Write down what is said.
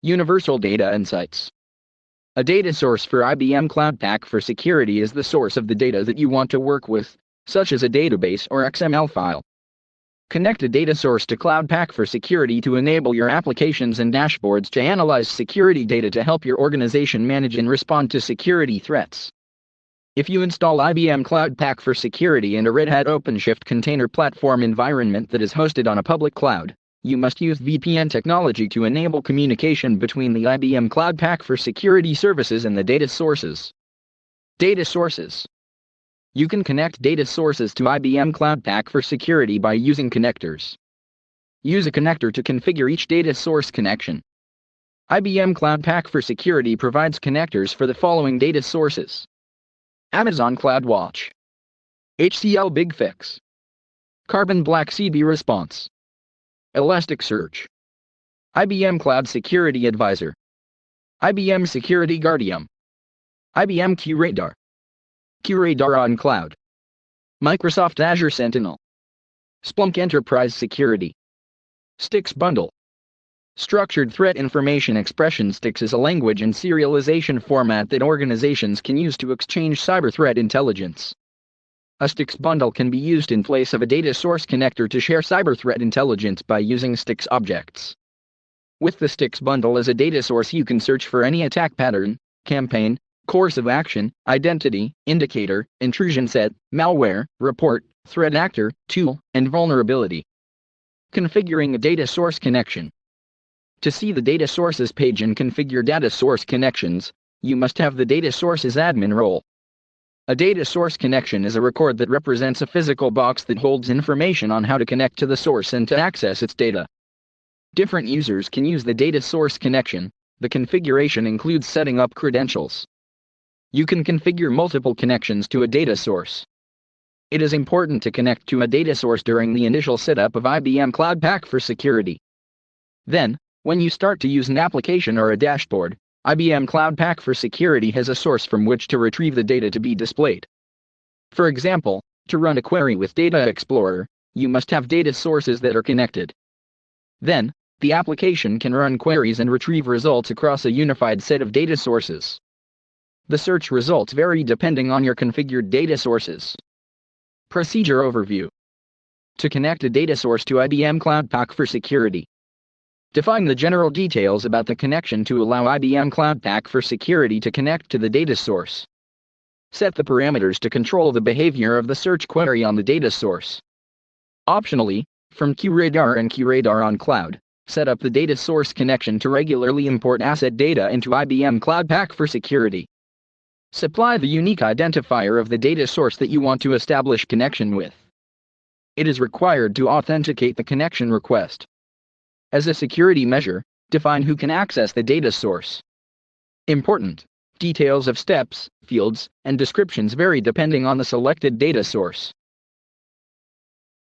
Universal Data Insights. A data source for IBM Cloud Pak for security is the source of the data that you want to work with, such as a database or XML file. Connect a data source to Cloud Pak for security to enable your applications and dashboards to analyze security data to help your organization manage and respond to security threats. If you install IBM Cloud Pak for security in a Red Hat OpenShift container platform environment that is hosted on a public cloud, you must use VPN technology to enable communication between the IBM Cloud Pak for security services and the data sources. Data sources. You can connect data sources to IBM Cloud Pak for security by using connectors. Use a connector to configure each data source connection. IBM Cloud Pak for security provides connectors for the following data sources: Amazon CloudWatch, HCL BigFix, Carbon Black CB Response, Elasticsearch, IBM Cloud Security Advisor, IBM Security Guardian, IBM QRadar, QRadar on Cloud, Microsoft Azure Sentinel, Splunk Enterprise Security. STIX Bundle. Structured Threat Information Expression. STIX is a language and serialization format that organizations can use to exchange cyber threat intelligence. A STIX bundle can be used in place of a data source connector to share cyber threat intelligence by using STIX objects. With the STIX bundle as a data source, you can search for any attack pattern, campaign, course of action, identity, indicator, intrusion set, malware, report, threat actor, tool, and vulnerability. Configuring a data source connection. To see the data sources page and configure data source connections, you must have the data sources admin role. A data source connection is a record that represents a physical box that holds information on how to connect to the source and to access its data. Different users can use the data source connection. The configuration includes setting up credentials. You can configure multiple connections to a data source. It is important to connect to a data source during the initial setup of IBM Cloud Pak for security. Then, when you start to use an application or a dashboard, IBM Cloud Pak for security has a source from which to retrieve the data to be displayed. For example, to run a query with Data Explorer, you must have data sources that are connected. Then, the application can run queries and retrieve results across a unified set of data sources. The search results vary depending on your configured data sources. Procedure overview. To connect a data source to IBM Cloud Pak for security, define the general details about the connection to allow IBM Cloud Pak for security to connect to the data source. Set the parameters to control the behavior of the search query on the data source. Optionally, from QRadar and QRadar on Cloud, set up the data source connection to regularly import asset data into IBM Cloud Pak for security. Supply the unique identifier of the data source that you want to establish connection with. It is required to authenticate the connection request. As a security measure, define who can access the data source. Important: details of steps, fields, and descriptions vary depending on the selected data source.